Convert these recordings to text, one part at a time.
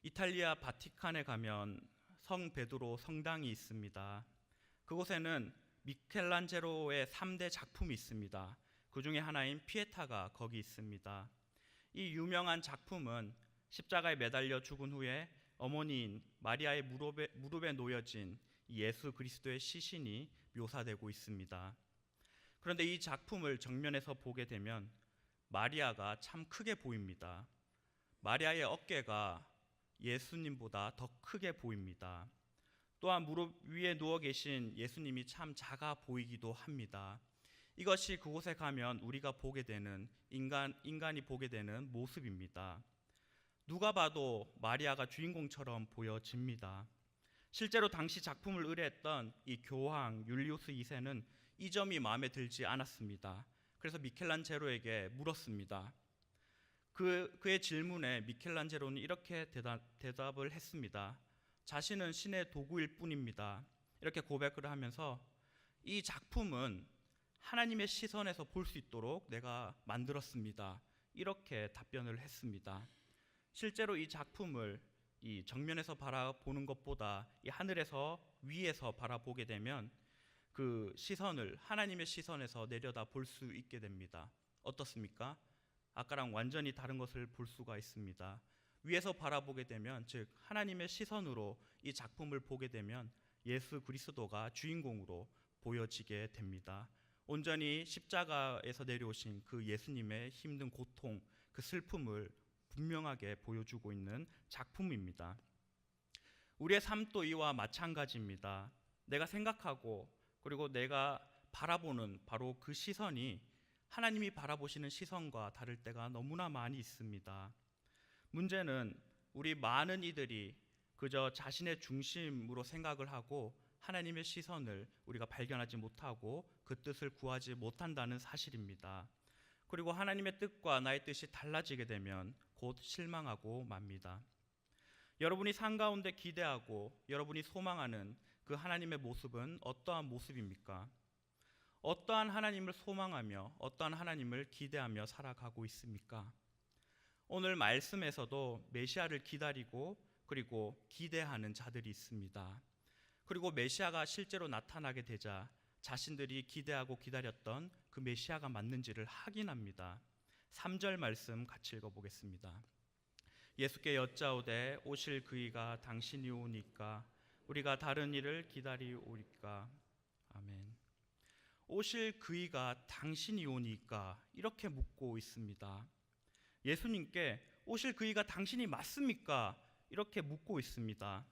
이탈리아 바티칸에 가면 성 베드로 성당이 있습니다. 그곳에는 미켈란젤로의 3대 작품이 있습니다. 그 중에 하나인 피에타가 거기 있습니다. 이 유명한 작품은 십자가에 매달려 죽은 후에 어머니인 마리아의 무릎에 놓여진 예수 그리스도의 시신이 묘사되고 있습니다. 그런데 이 작품을 정면에서 보게 되면 마리아가 참 크게 보입니다. 마리아의 어깨가 예수님보다 더 크게 보입니다. 또한 무릎 위에 누워 계신 예수님이 참 작아 보이기도 합니다. 이것이 그곳에 가면 우리가 보게 되는 인간이 보게 되는 모습입니다. 누가 봐도 마리아가 주인공처럼 보여집니다. 실제로 당시 작품을 의뢰했던 이 교황 율리우스 2세는 이 점이 마음에 들지 않았습니다. 그래서 미켈란젤로에게 물었습니다. 그의 질문에 미켈란젤로는 이렇게 대답을 했습니다. 자신은 신의 도구일 뿐입니다. 이렇게 고백을 하면서 이 작품은 하나님의 시선에서 볼 수 있도록 내가 만들었습니다. 이렇게 답변을 했습니다. 실제로 이 작품을 이 정면에서 바라보는 것보다 이 하늘에서 위에서 바라보게 되면 그 시선을 하나님의 시선에서 내려다 볼 수 있게 됩니다. 어떻습니까? 아까랑 완전히 다른 것을 볼 수가 있습니다. 위에서 바라보게 되면, 즉 하나님의 시선으로 이 작품을 보게 되면 예수 그리스도가 주인공으로 보여지게 됩니다. 온전히 십자가에서 내려오신 그 예수님의 힘든 고통, 그 슬픔을 분명하게 보여주고 있는 작품입니다. 우리의 삶도 이와 마찬가지입니다. 내가 생각하고 그리고 내가 바라보는 바로 그 시선이 하나님이 바라보시는 시선과 다를 때가 너무나 많이 있습니다. 문제는 우리 많은 이들이 그저 자신의 중심으로 생각을 하고 하나님의 시선을 우리가 발견하지 못하고 그 뜻을 구하지 못한다는 사실입니다. 그리고 하나님의 뜻과 나의 뜻이 달라지게 되면 곧 실망하고 맙니다. 여러분이 삶 가운데 기대하고 여러분이 소망하는 그 하나님의 모습은 어떠한 모습입니까? 어떠한 하나님을 소망하며 어떠한 하나님을 기대하며 살아가고 있습니까? 오늘 말씀에서도 메시아를 기다리고 그리고 기대하는 자들이 있습니다. 그리고 메시아가 실제로 나타나게 되자 자신들이 기대하고 기다렸던 그 메시아가 맞는지를 확인합니다. 3절 말씀 같이 읽어보겠습니다. 예수께 여짜오되 오실 그이가 당신이 오니까 우리가 다른 일을 기다리오리까. 아멘. 오실 그이가 당신이 오니까 이렇게 묻고 있습니다. 예수님께 오실 그이가 당신이 맞습니까? 이렇게 묻고 있습니다.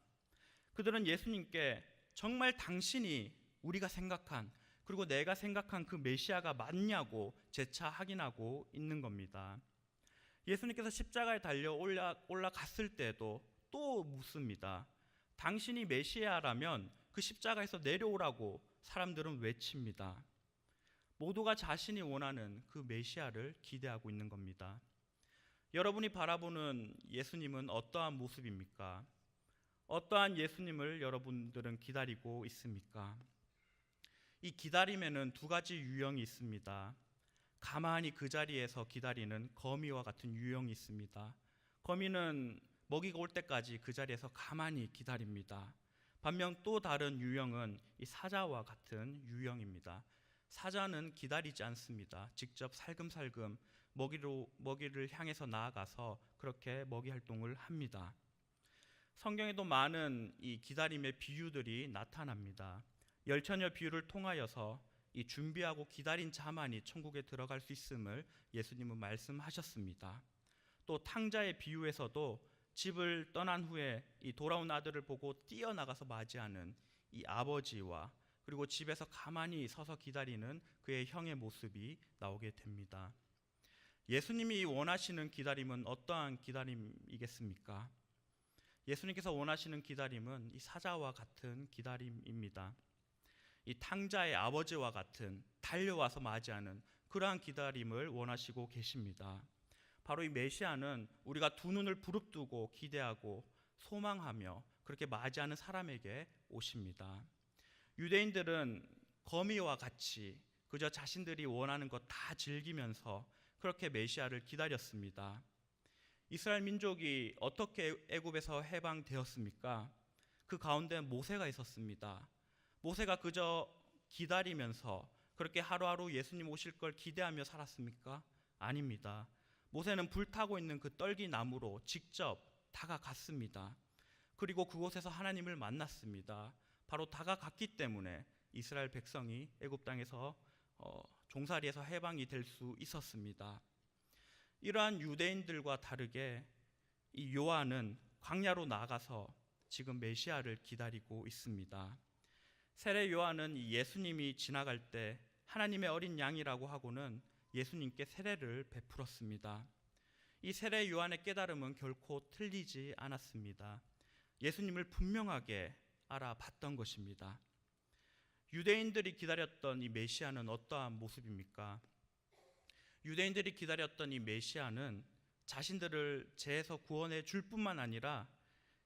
그들은 예수님께 정말 당신이 우리가 생각한 그리고 내가 생각한 그 메시아가 맞냐고 재차 확인하고 있는 겁니다. 예수님께서 십자가에 달려 올라갔을 때도 또 묻습니다. 당신이 메시아라면 그 십자가에서 내려오라고 사람들은 외칩니다. 모두가 자신이 원하는 그 메시아를 기대하고 있는 겁니다. 여러분이 바라보는 예수님은 어떠한 모습입니까? 어떠한 예수님을 여러분들은 기다리고 있습니까? 이 기다림에는 두 가지 유형이 있습니다. 가만히 그 자리에서 기다리는 거미와 같은 유형이 있습니다. 거미는 먹이가 올 때까지 그 자리에서 가만히 기다립니다. 반면 또 다른 유형은 이 사자와 같은 유형입니다. 사자는 기다리지 않습니다. 직접 살금살금 먹이를 향해서 나아가서 그렇게 먹이 활동을 합니다. 성경에도 많은 이 기다림의 비유들이 나타납니다. 열처녀 비유를 통하여서 이 준비하고 기다린 자만이 천국에 들어갈 수 있음을 예수님은 말씀하셨습니다. 또 탕자의 비유에서도 집을 떠난 후에 이 돌아온 아들을 보고 뛰어나가서 맞이하는 이 아버지와 그리고 집에서 가만히 서서 기다리는 그의 형의 모습이 나오게 됩니다. 예수님이 원하시는 기다림은 어떠한 기다림이겠습니까? 예수님께서 원하시는 기다림은 이 사자와 같은 기다림입니다. 이 탕자의 아버지와 같은 달려와서 맞이하는 그러한 기다림을 원하시고 계십니다. 바로 이 메시아는 우리가 두 눈을 부릅뜨고 기대하고 소망하며 그렇게 맞이하는 사람에게 오십니다. 유대인들은 거미와 같이 그저 자신들이 원하는 것 다 즐기면서 그렇게 메시아를 기다렸습니다. 이스라엘 민족이 어떻게 애굽에서 해방되었습니까? 그 가운데 모세가 있었습니다. 모세가 그저 기다리면서 그렇게 하루하루 예수님 오실 걸 기대하며 살았습니까? 아닙니다. 모세는 불타고 있는 그 떨기 나무로 직접 다가갔습니다. 그리고 그곳에서 하나님을 만났습니다. 바로 다가갔기 때문에 이스라엘 백성이 애굽 땅에서 종살이에서 해방이 될 수 있었습니다. 이러한 유대인들과 다르게 이 요한은 광야로 나가서 지금 메시아를 기다리고 있습니다. 세례 요한은 예수님이 지나갈 때 하나님의 어린 양이라고 하고는 예수님께 세례를 베풀었습니다. 이 세례 요한의 깨달음은 결코 틀리지 않았습니다. 예수님을 분명하게 알아봤던 것입니다. 유대인들이 기다렸던 이 메시아는 어떠한 모습입니까? 유대인들이 기다렸던 이 메시아는 자신들을 죄에서 구원해 줄 뿐만 아니라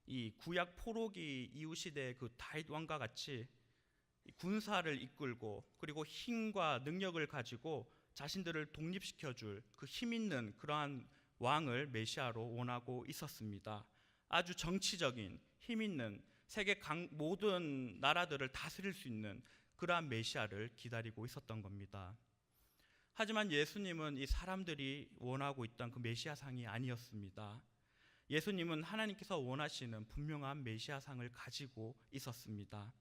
이 구약 포로기 이후 시대의 그 다윗 왕과 같이 군사를 이끌고 그리고 힘과 능력을 가지고 자신들을 독립시켜 줄 그 힘 있는 그러한 왕을 메시아로 원하고 있었습니다. 아주 정치적인 힘 있는 세계 모든 나라들을 다스릴 수 있는 그러한 메시아를 기다리고 있었던 겁니다. 하지만 예수님은 이 사람들이 원하고 있던 그 메시아상이 아니었습니다. 예수님은 하나님께서 원하시는 분명한 메시아상을 가지고 있었습니다.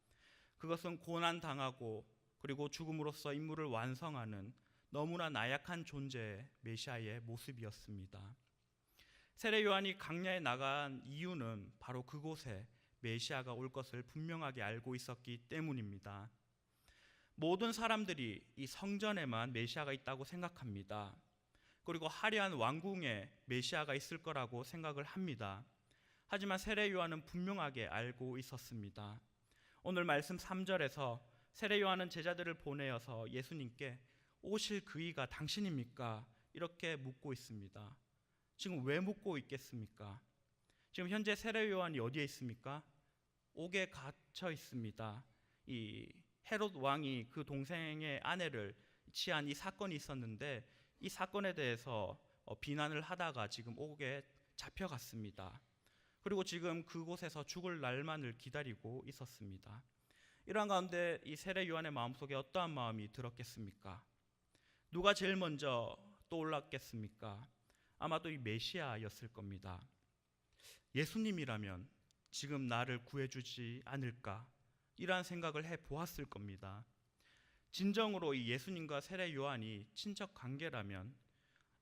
그것은 고난당하고 그리고 죽음으로써 임무를 완성하는 너무나 나약한 존재의 메시아의 모습이었습니다. 세례 요한이 광야에 나간 이유는 바로 그곳에 메시아가 올 것을 분명하게 알고 있었기 때문입니다. 모든 사람들이 이 성전에만 메시아가 있다고 생각합니다. 그리고 화려한 왕궁에 메시아가 있을 거라고 생각을 합니다. 하지만 세례 요한은 분명하게 알고 있었습니다. 오늘 말씀 3절에서 세례 요한은 제자들을 보내어서 예수님께 오실 그이가 당신입니까? 이렇게 묻고 있습니다. 지금 왜 묻고 있겠습니까? 지금 현재 세례 요한이 어디에 있습니까? 옥에 갇혀 있습니다. 이 헤롯 왕이 그 동생의 아내를 취한 이 사건이 있었는데 이 사건에 대해서 비난을 하다가 지금 옥에 잡혀갔습니다. 그리고 지금 그곳에서 죽을 날만을 기다리고 있었습니다. 이러한 가운데 이 세례 요한의 마음속에 어떠한 마음이 들었겠습니까? 누가 제일 먼저 떠올랐겠습니까? 아마도 이 메시아였을 겁니다. 예수님이라면 지금 나를 구해주지 않을까? 이러한 생각을 해보았을 겁니다. 진정으로 이 예수님과 세례 요한이 친척 관계라면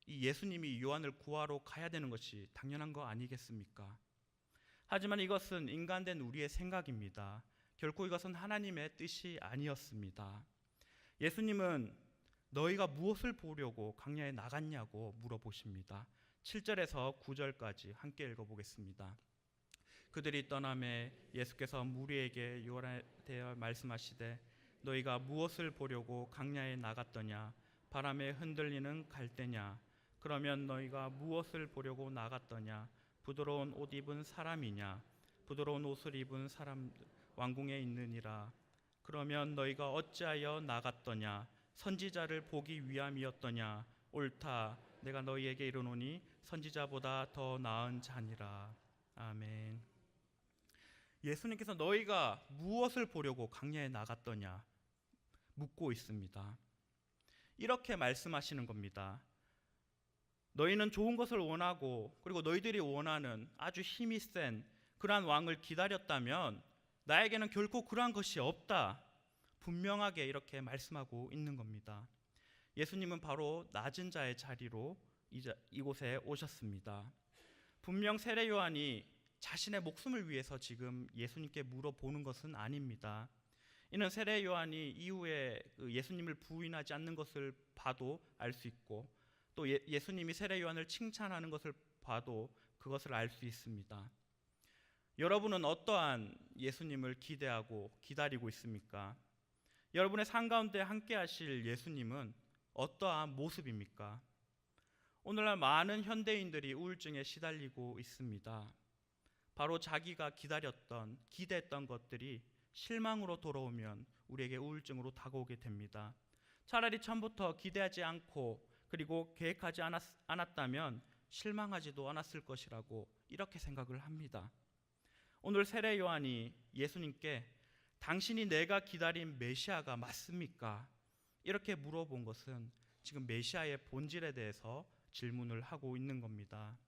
이 예수님이 요한을 구하러 가야 되는 것이 당연한 거 아니겠습니까? 하지만 이것은 인간된 우리의 생각입니다. 결코 이것은 하나님의 뜻이 아니었습니다. 예수님은 너희가 무엇을 보려고 광야에 나갔냐고 물어보십니다. 7절에서 9절까지 함께 읽어보겠습니다. 그들이 떠나매 예수께서 무리에게 요한대어 말씀하시되 너희가 무엇을 보려고 광야에 나갔더냐? 바람에 흔들리는 갈대냐? 그러면 너희가 무엇을 보려고 나갔더냐? 부드러운 옷 입은 사람이냐? 부드러운 옷을 입은 사람 왕궁에 있느니라. 그러면 너희가 어찌하여 나갔더냐? 선지자를 보기 위함이었더냐? 옳다. 내가 너희에게 이르노니 선지자보다 더 나은 자니라. 아멘. 예수님께서 너희가 무엇을 보려고 광야에 나갔더냐 묻고 있습니다. 이렇게 말씀하시는 겁니다. 너희는 좋은 것을 원하고 그리고 너희들이 원하는 아주 힘이 센 그러한 왕을 기다렸다면 나에게는 결코 그러한 것이 없다. 분명하게 이렇게 말씀하고 있는 겁니다. 예수님은 바로 낮은 자의 자리로 이곳에 오셨습니다. 분명 세례 요한이 자신의 목숨을 위해서 지금 예수님께 물어보는 것은 아닙니다. 이는 세례 요한이 이후에 예수님을 부인하지 않는 것을 봐도 알 수 있고 또 예수님이 세례 요한을 칭찬하는 것을 봐도 그것을 알 수 있습니다. 여러분은 어떠한 예수님을 기대하고 기다리고 있습니까? 여러분의 삶 가운데 함께 하실 예수님은 어떠한 모습입니까? 오늘날 많은 현대인들이 우울증에 시달리고 있습니다. 바로 자기가 기대했던 것들이 실망으로 돌아오면 우리에게 우울증으로 다가오게 됩니다. 차라리 처음부터 기대하지 않고 그리고 계획하지 않았다면 실망하지도 않았을 것이라고 이렇게 생각을 합니다. 오늘 세례 요한이 예수님께 당신이 내가 기다린 메시아가 맞습니까? 이렇게 물어본 것은 지금 메시아의 본질에 대해서 질문을 하고 있는 겁니다.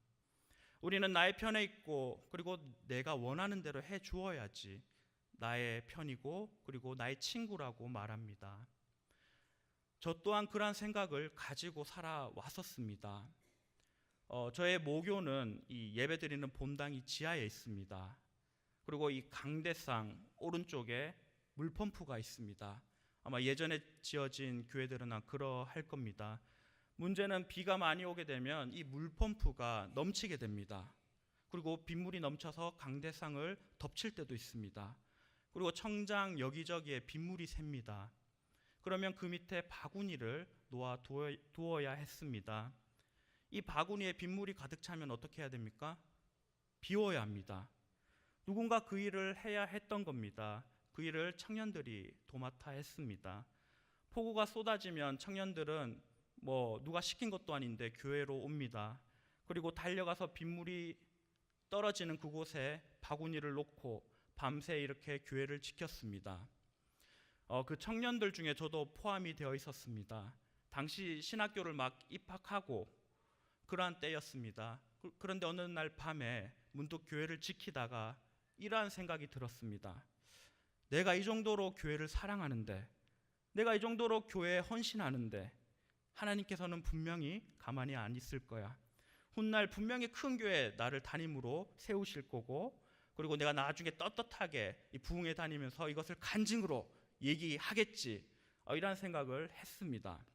우리는 나의 편에 있고 그리고 내가 원하는 대로 해 주어야지 나의 편이고 그리고 나의 친구라고 말합니다. 저 또한 그러한 생각을 가지고 살아왔었습니다. 저의 모교는 이 예배드리는 본당이 지하에 있습니다. 그리고 이 강대상 오른쪽에 물펌프가 있습니다. 아마 예전에 지어진 교회들은 그러할 겁니다. 문제는 비가 많이 오게 되면 이 물펌프가 넘치게 됩니다. 그리고 빗물이 넘쳐서 강대상을 덮칠 때도 있습니다. 그리고 청장 여기저기에 빗물이 셉니다. 그러면 그 밑에 바구니를 놓아 두어야 했습니다. 이 바구니에 빗물이 가득 차면 어떻게 해야 됩니까? 비워야 합니다. 누군가 그 일을 해야 했던 겁니다. 그 일을 청년들이 도맡아 했습니다. 폭우가 쏟아지면 청년들은 누가 시킨 것도 아닌데 교회로 옵니다. 그리고 달려가서 빗물이 떨어지는 그곳에 바구니를 놓고 밤새 이렇게 교회를 지켰습니다. 그 청년들 중에 저도 포함이 되어 있었습니다. 당시 신학교를 막 입학하고 그러한 때였습니다. 그런데 어느 날 밤에 문득 교회를 지키다가 이러한 생각이 들었습니다. 내가 이 정도로 교회를 사랑하는데, 내가 이 정도로 교회에 헌신하는데 하나님께서는 분명히 가만히 안 있을 거야. 훗날 분명히 큰 교회 나를 담임으로 세우실 거고, 그리고 내가 나중에 떳떳하게 이 부흥회 다니면서 이것을 간증으로 얘기하겠지, 이런 생각을 했습니다.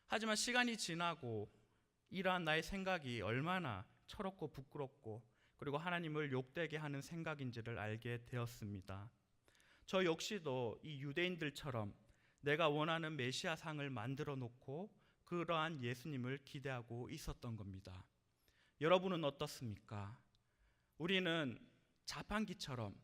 하지만 시간이 지나고 이러한 나의 생각이 얼마나 철없고 부끄럽고 그리고 하나님을 욕되게 하는 생각인지를 알게 되었습니다. 저 역시도 이 유대인들처럼 내가 원하는 메시아상을 만들어 놓고 그러한 예수님을 기대하고 있었던 겁니다. 여러분은 어떻습니까? 우리는 자판기처럼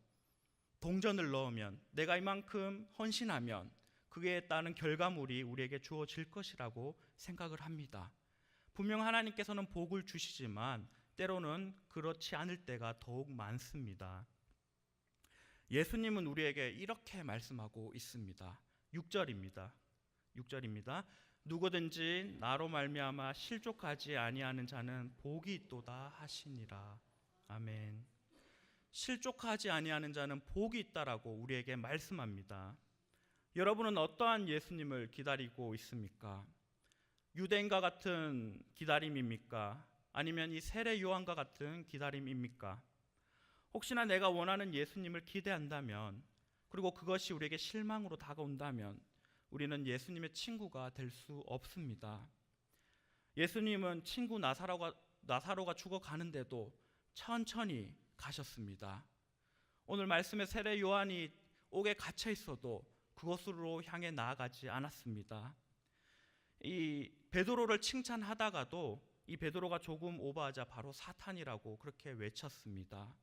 동전을 넣으면 내가 이만큼 헌신하면 그에 따른 결과물이 우리에게 주어질 것이라고 생각을 합니다. 분명 하나님께서는 복을 주시지만 때로는 그렇지 않을 때가 더욱 많습니다. 예수님은 우리에게 이렇게 말씀하고 있습니다. 6절입니다. 누구든지 나로 말미암아 실족하지 아니하는 자는 복이 있도다 하시니라. 아멘. 실족하지 아니하는 자는 복이 있다라고 우리에게 말씀합니다. 여러분은 어떠한 예수님을 기다리고 있습니까? 유대인과 같은 기다림입니까? 아니면 이 세례 요한과 같은 기다림입니까? 혹시나 내가 원하는 예수님을 기대한다면, 그리고 그것이 우리에게 실망으로 다가온다면 우리는 예수님의 친구가 될 수 없습니다. 예수님은 친구 나사로가 죽어가는데도 천천히 가셨습니다. 오늘 말씀에 세례 요한이 옥에 갇혀 있어도 그곳으로 향해 나아가지 않았습니다. 이 베드로를 칭찬하다가도 이 베드로가 조금 오버하자 바로 사탄이라고 그렇게 외쳤습니다.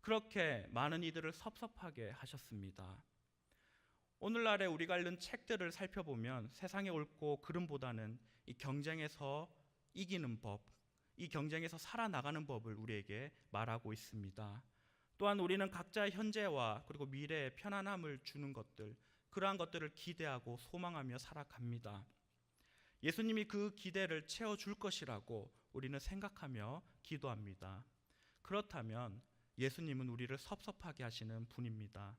그렇게 많은 이들을 섭섭하게 하셨습니다. 오늘날에 우리가 읽는 책들을 살펴보면 세상의 옳고 그름보다는 이 경쟁에서 이기는 법, 이 경쟁에서 살아나가는 법을 우리에게 말하고 있습니다. 또한 우리는 각자의 현재와 그리고 미래의 편안함을 주는 것들, 그러한 것들을 기대하고 소망하며 살아갑니다. 예수님이 그 기대를 채워줄 것이라고 우리는 생각하며 기도합니다. 그렇다면 예수님은 우리를 섭섭하게 하시는 분입니다.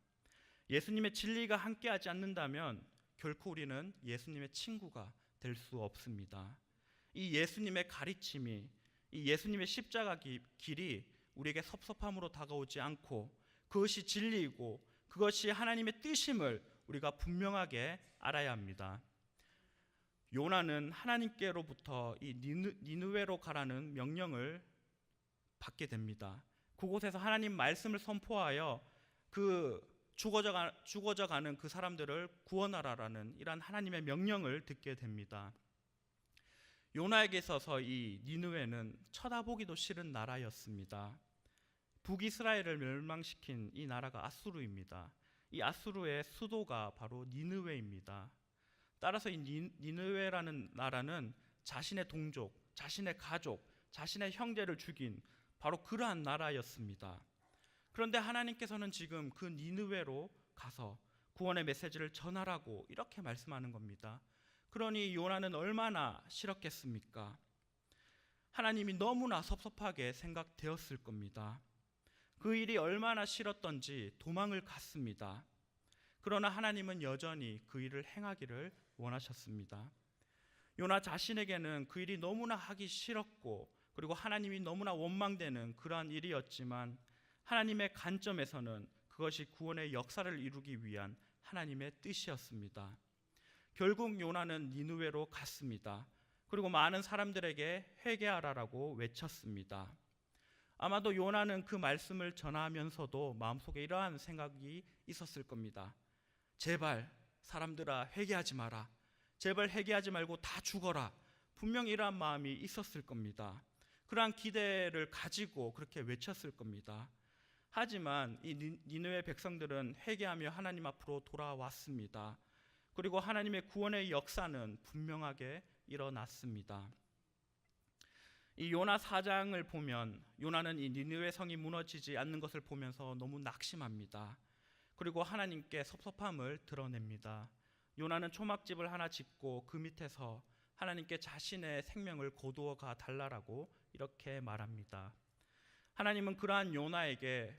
예수님의 진리가 함께하지 않는다면 결코 우리는 예수님의 친구가 될 수 없습니다. 이 예수님의 가르침이, 이 예수님의 십자가 길이 우리에게 섭섭함으로 다가오지 않고 그것이 진리이고 그것이 하나님의 뜻임을 우리가 분명하게 알아야 합니다. 요나는 하나님께로부터 이 니느웨로 가라는 명령을 받게 됩니다. 그곳에서 하나님 말씀을 선포하여 그 죽어져가는 그 사람들을 구원하라라는 이러한 하나님의 명령을 듣게 됩니다. 요나에게 있어서 이 니느웨는 쳐다보기도 싫은 나라였습니다. 북이스라엘을 멸망시킨 이 나라가 아수르입니다. 이 아수르의 수도가 바로 니느웨입니다. 따라서 이 니느웨라는 나라는 자신의 동족, 자신의 가족, 자신의 형제를 죽인 바로 그러한 나라였습니다. 그런데 하나님께서는 지금 그 니느웨로 가서 구원의 메시지를 전하라고 이렇게 말씀하는 겁니다. 그러니 요나는 얼마나 싫었겠습니까? 하나님이 너무나 섭섭하게 생각되었을 겁니다. 그 일이 얼마나 싫었던지 도망을 갔습니다. 그러나 하나님은 여전히 그 일을 행하기를 원하셨습니다. 요나 자신에게는 그 일이 너무나 하기 싫었고 그리고 하나님이 너무나 원망되는 그러한 일이었지만 하나님의 관점에서는 그것이 구원의 역사를 이루기 위한 하나님의 뜻이었습니다. 결국 요나는 니느웨로 갔습니다. 그리고 많은 사람들에게 회개하라라고 외쳤습니다. 아마도 요나는 그 말씀을 전하면서도 마음속에 이러한 생각이 있었을 겁니다. 제발 사람들아 회개하지 마라. 제발 회개하지 말고 다 죽어라. 분명히 이러한 마음이 있었을 겁니다. 그러한 기대를 가지고 그렇게 외쳤을 겁니다. 하지만 이 니느웨 백성들은 회개하며 하나님 앞으로 돌아왔습니다. 그리고 하나님의 구원의 역사는 분명하게 일어났습니다. 이 요나 4장을 보면 요나는 이 니느웨 성이 무너지지 않는 것을 보면서 너무 낙심합니다. 그리고 하나님께 섭섭함을 드러냅니다. 요나는 초막집을 하나 짓고 그 밑에서 하나님께 자신의 생명을 거두어 가 달라라고 이렇게 말합니다. 하나님은 그러한 요나에게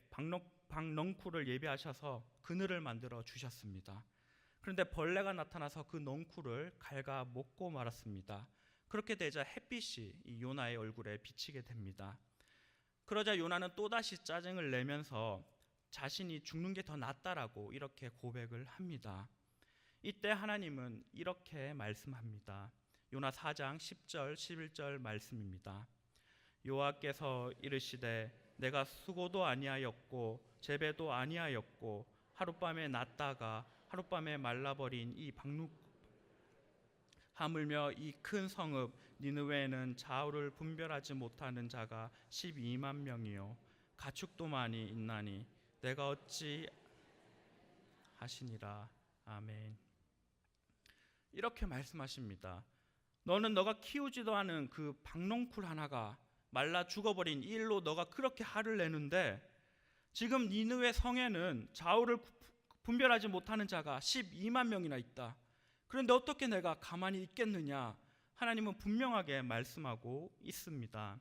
박넝쿨을 예비하셔서 그늘을 만들어 주셨습니다. 그런데 벌레가 나타나서 그 넝쿨을 갉아 먹고 말았습니다. 그렇게 되자 햇빛이 이 요나의 얼굴에 비치게 됩니다. 그러자 요나는 또다시 짜증을 내면서 자신이 죽는 게 더 낫다라고 이렇게 고백을 합니다. 이때 하나님은 이렇게 말씀합니다. 요나 4장 10절 11절 말씀입니다. 여호와께서 이르시되 내가 수고도 아니하였고 재배도 아니하였고 하룻밤에 났다가 하룻밤에 말라버린 이 박눅 하물며 이 큰 성읍 니느웨에는 좌우를 분별하지 못하는 자가 12만 명이요 가축도 많이 있나니 내가 어찌 하시니라. 아멘. 이렇게 말씀하십니다. 너는 너가 키우지도 않은 그 박농쿨 하나가 말라 죽어버린 이 일로 너가 그렇게 화를 내는데 지금 니느웨 성에는 좌우를 분별하지 못하는 자가 12만 명이나 있다. 그런데 어떻게 내가 가만히 있겠느냐? 하나님은 분명하게 말씀하고 있습니다.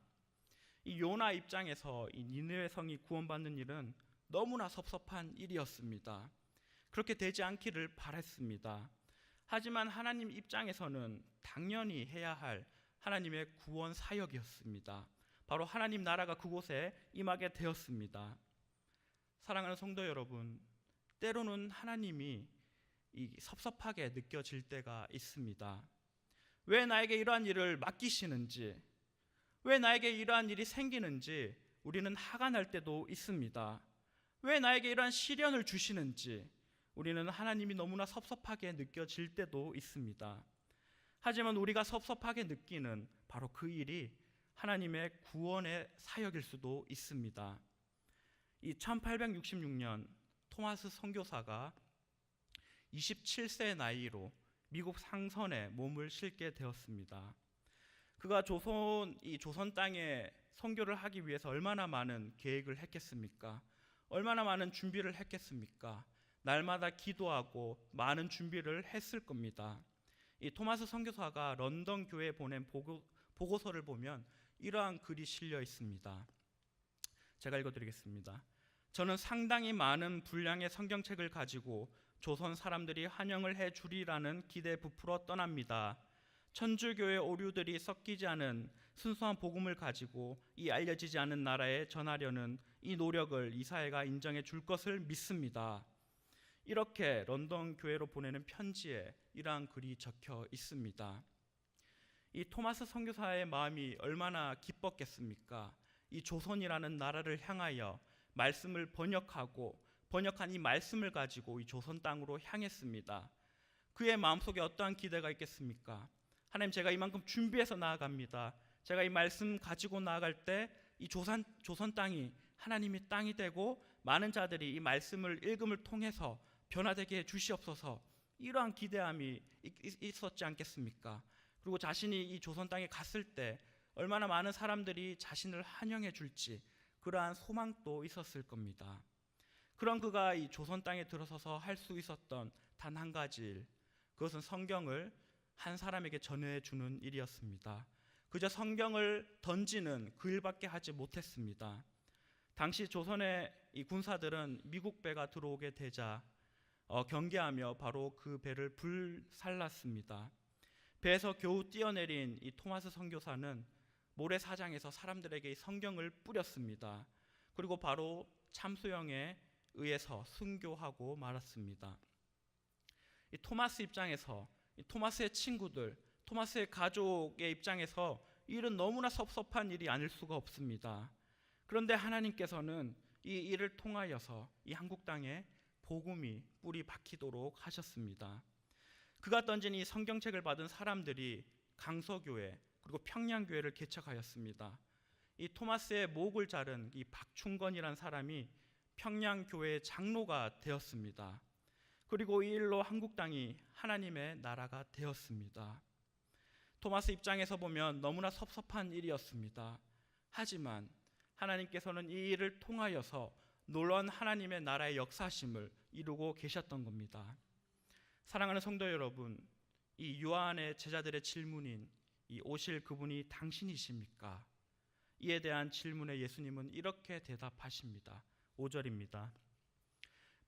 이 요나 입장에서 이 니느웨 성이 구원받는 일은 너무나 섭섭한 일이었습니다. 그렇게 되지 않기를 바랐습니다. 하지만 하나님 입장에서는 당연히 해야 할 하나님의 구원 사역이었습니다. 바로 하나님 나라가 그곳에 임하게 되었습니다. 사랑하는 성도 여러분, 때로는 하나님이 섭섭하게 느껴질 때가 있습니다. 왜 나에게 이러한 일을 맡기시는지, 왜 나에게 이러한 일이 생기는지 우리는 화가 날 때도 있습니다. 왜 나에게 이러한 시련을 주시는지 우리는 하나님이 너무나 섭섭하게 느껴질 때도 있습니다. 하지만 우리가 섭섭하게 느끼는 바로 그 일이 하나님의 구원의 사역일 수도 있습니다. 이 1866년 토마스 선교사가 27세의 나이로 미국 상선에 몸을 싣게 되었습니다. 그가 조선 땅에 선교를 하기 위해서 얼마나 많은 계획을 했겠습니까? 얼마나 많은 준비를 했겠습니까? 날마다 기도하고 많은 준비를 했을 겁니다. 이 토마스 선교사가 런던 교회에 보낸 보고서를 보면 이러한 글이 실려 있습니다. 제가 읽어드리겠습니다. 저는 상당히 많은 분량의 성경책을 가지고 조선 사람들이 환영을 해주리라는 기대에 부풀어 떠납니다. 천주교의 오류들이 섞이지 않은 순수한 복음을 가지고 이 알려지지 않은 나라에 전하려는 이 노력을 이 사회가 인정해 줄 것을 믿습니다. 이렇게 런던 교회로 보내는 편지에 이러한 글이 적혀 있습니다. 이 토마스 선교사의 마음이 얼마나 기뻤겠습니까? 이 조선이라는 나라를 향하여 말씀을 번역한 이 말씀을 가지고 이 조선 땅으로 향했습니다. 그의 마음속에 어떠한 기대가 있겠습니까? 하나님, 제가 이만큼 준비해서 나아갑니다. 제가 이 말씀 가지고 나아갈 때 이 조선 땅이 하나님의 땅이 되고 많은 자들이 이 말씀을 읽음을 통해서 변화되게 해 주시옵소서. 이러한 기대함이 있었지 않겠습니까? 그리고 자신이 이 조선 땅에 갔을 때 얼마나 많은 사람들이 자신을 환영해 줄지 그러한 소망도 있었을 겁니다. 그런 그가 이 조선 땅에 들어서서 할 수 있었던 단 한 가지 일, 그것은 성경을 한 사람에게 전해주는 일이었습니다. 그저 성경을 던지는 그 일밖에 하지 못했습니다. 당시 조선의 이 군사들은 미국 배가 들어오게 되자 경계하며 바로 그 배를 불살랐습니다. 배에서 겨우 뛰어내린 이 토마스 선교사는 모래사장에서 사람들에게 이 성경을 뿌렸습니다. 그리고 바로 참수형에 의해서 순교하고 말았습니다. 이 토마스 입장에서, 이 토마스의 친구들, 토마스의 가족의 입장에서 이 일은 너무나 섭섭한 일이 아닐 수가 없습니다. 그런데 하나님께서는 이 일을 통하여서 이 한국 땅에 복음이 뿌리 박히도록 하셨습니다. 그가 던진 이 성경책을 받은 사람들이 강서교회 그리고 평양교회를 개척하였습니다. 이 토마스의 목을 자른 이 박충건이라는 사람이 평양교회의 장로가 되었습니다. 그리고 이 일로 한국 땅이 하나님의 나라가 되었습니다. 토마스 입장에서 보면 너무나 섭섭한 일이었습니다. 하지만 하나님께서는 이 일을 통하여서 놀라운 하나님의 나라의 역사심을 이루고 계셨던 겁니다. 사랑하는 성도 여러분, 이 요한의 제자들의 질문인 이 오실 그분이 당신이십니까? 이에 대한 질문에 예수님은 이렇게 대답하십니다. 5절입니다.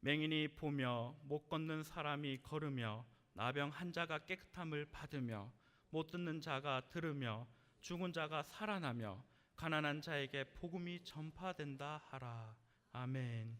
맹인이 보며 못 걷는 사람이 걸으며 나병 환자가 깨끗함을 받으며 못 듣는 자가 들으며 죽은 자가 살아나며 가난한 자에게 복음이 전파된다 하라. 아멘.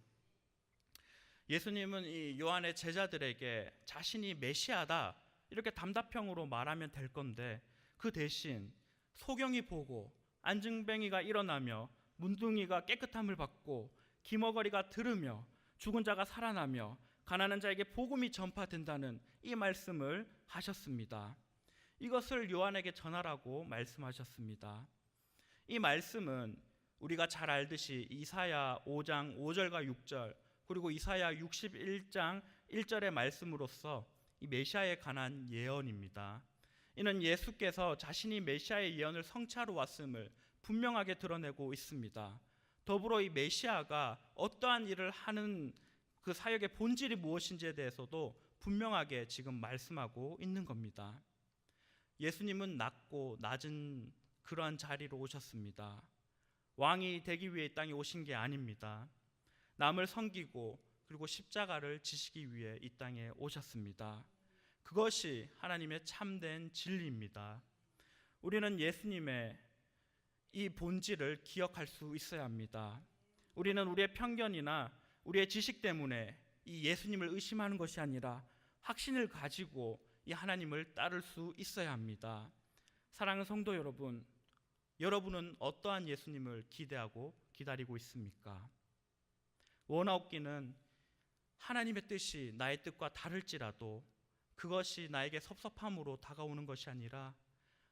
예수님은 이 요한의 제자들에게 자신이 메시아다 이렇게 담답형으로 말하면 될 건데 그 대신 소경이 보고 안증뱅이가 일어나며 문둥이가 깨끗함을 받고 기머거리가 들으며 죽은 자가 살아나며 가난한 자에게 복음이 전파된다는 이 말씀을 하셨습니다. 이것을 요한에게 전하라고 말씀하셨습니다. 이 말씀은 우리가 잘 알듯이 이사야 5장 5절과 6절 그리고 이사야 61장 1절의 말씀으로서 이 메시아에 관한 예언입니다. 이는 예수께서 자신이 메시아의 예언을 성취하러 왔음을 분명하게 드러내고 있습니다. 더불어 이 메시아가 어떠한 일을 하는 그 사역의 본질이 무엇인지에 대해서도 분명하게 지금 말씀하고 있는 겁니다. 예수님은 낮고 낮은 그러한 자리로 오셨습니다. 왕이 되기 위해 이 땅에 오신 게 아닙니다. 남을 섬기고 그리고 십자가를 지시기 위해 이 땅에 오셨습니다. 그것이 하나님의 참된 진리입니다. 우리는 예수님의 이 본질을 기억할 수 있어야 합니다. 우리는 우리의 편견이나 우리의 지식 때문에 이 예수님을 의심하는 것이 아니라 확신을 가지고 이 하나님을 따를 수 있어야 합니다. 사랑하는 성도 여러분, 여러분은 어떠한 예수님을 기대하고 기다리고 있습니까? 원하옵기는 하나님의 뜻이 나의 뜻과 다를지라도 그것이 나에게 섭섭함으로 다가오는 것이 아니라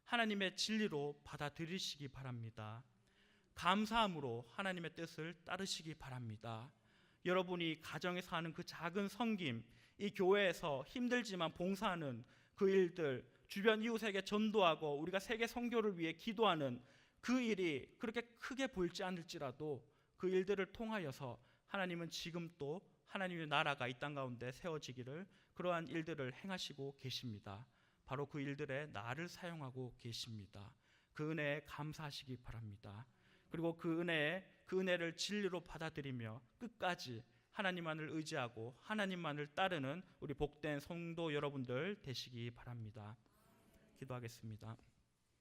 하나님의 진리로 받아들이시기 바랍니다. 감사함으로 하나님의 뜻을 따르시기 바랍니다. 여러분이 가정에서 하는 그 작은 섬김, 이 교회에서 힘들지만 봉사하는 그 일들, 주변 이웃에게 전도하고 우리가 세계 선교를 위해 기도하는 그 일이 그렇게 크게 보일지 않을지라도 그 일들을 통하여서 하나님은 지금 또 하나님의 나라가 이 땅 가운데 세워지기를 그러한 일들을 행하시고 계십니다. 바로 그 일들에 나를 사용하고 계십니다. 그 은혜에 감사하시기 바랍니다. 그리고 그 은혜를 진리로 받아들이며 끝까지 하나님만을 의지하고 하나님만을 따르는 우리 복된 성도 여러분들 되시기 바랍니다. 기도하겠습니다.